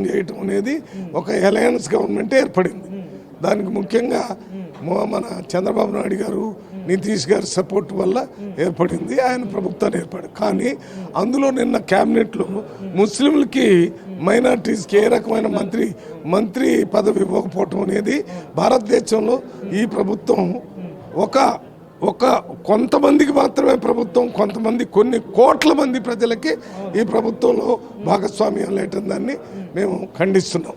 చేయటం అనేది ఒక అలయన్స్ గవర్నమెంట్ ఏర్పడింది. దానికి ముఖ్యంగా మన చంద్రబాబు నాయుడు గారు, నితీష్ గారి సపోర్ట్ వల్ల ఏర్పడింది. ఆయన ప్రభుత్వాన్ని ఏర్పడింది. కానీ అందులో నిన్న క్యాబినెట్లో ముస్లింలకి, మైనార్టీస్కి ఏ రకమైన మంత్రి పదవి ఇవ్వకపోవటం అనేది భారతదేశంలో ఈ ప్రభుత్వం ఒక కొంతమందికి మాత్రమే ప్రభుత్వం, కొంతమంది కొన్ని కోట్ల మంది ప్రజలకి ఈ ప్రభుత్వంలో భాగస్వామ్యం లేటం దాన్ని మేము ఖండిస్తున్నాం.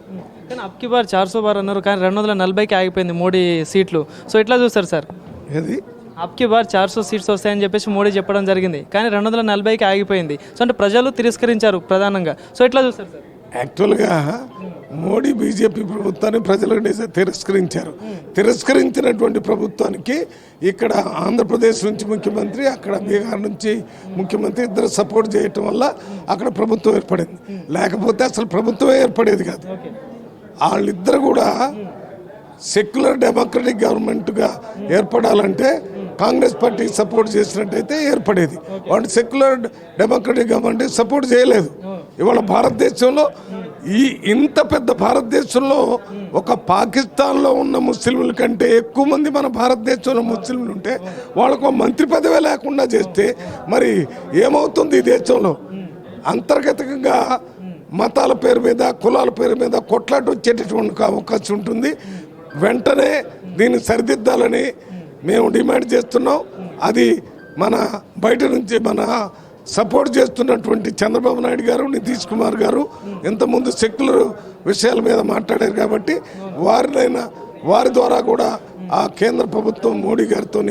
కానీ అబ్కి బార్ 400 బార్ అన్నారు, కానీ 240కి ఆగిపోయింది మోడీ సీట్లు. సో ఎట్లా చూస్తారు సార్? ఏది అబ్కి బార్ 400 సీట్స్ వస్తాయని చెప్పేసి మోడీ చెప్పడం జరిగింది, కానీ 240కి ఆగిపోయింది. సో అంటే ప్రజలు తిరస్కరించారు ప్రధానంగా. సో ఎట్లా చూస్తారు సార్? యాక్చువల్గా మోడీ బీజేపీ ప్రభుత్వాన్ని ప్రజలు తిరస్కరించినటువంటి ప్రభుత్వానికి ఇక్కడ ఆంధ్రప్రదేశ్ నుంచి ముఖ్యమంత్రి, అక్కడ బీహార్ నుంచి ముఖ్యమంత్రి ఇద్దరు సపోర్ట్ చేయటం వల్ల అక్కడ ప్రభుత్వం ఏర్పడింది. లేకపోతే అసలు ప్రభుత్వమే ఏర్పడేది కాదు. వాళ్ళిద్దరు కూడా సెక్యులర్ డెమోక్రటిక్ గవర్నమెంట్గా ఏర్పడాలంటే కాంగ్రెస్ పార్టీ సపోర్ట్ చేసినట్టయితే ఏర్పడేది. వాళ్ళు సెక్యులర్ డెమోక్రటిక్ గవర్నమెంట్ సపోర్ట్ చేయలేదు. ఇవాళ భారతదేశంలో ఇంత పెద్ద భారతదేశంలో ఒక పాకిస్తాన్లో ఉన్న ముస్లింల కంటే ఎక్కువ మంది మన భారతదేశంలో ముస్లింలు ఉంటే వాళ్ళకు మంత్రి పదవి లేకుండా చేస్తే మరి ఏమవుతుంది? ఈ దేశంలో అంతర్గతంగా మతాల పేరు మీద, కులాల పేరు మీద కొట్లాట వచ్చేటటువంటి అవకాశం ఉంటుంది. వెంటనే దీన్ని సరిదిద్దాలని మేము డిమాండ్ చేస్తున్నాం. అది మన బయట నుంచి మన సపోర్ట్ చేస్తున్నటువంటి చంద్రబాబు నాయుడు గారు, నితీష్ కుమార్ గారు ఇంతకుముందు సెక్యులర్ విషయాల మీద మాట్లాడారు కాబట్టి వారి ద్వారా కూడా ఆ కేంద్ర ప్రభుత్వం మోడీ గారితో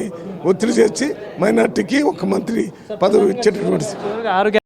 ఒత్తిడి చేసి మైనార్టీకి ఒక మంత్రి పదవి ఇచ్చేటటువంటి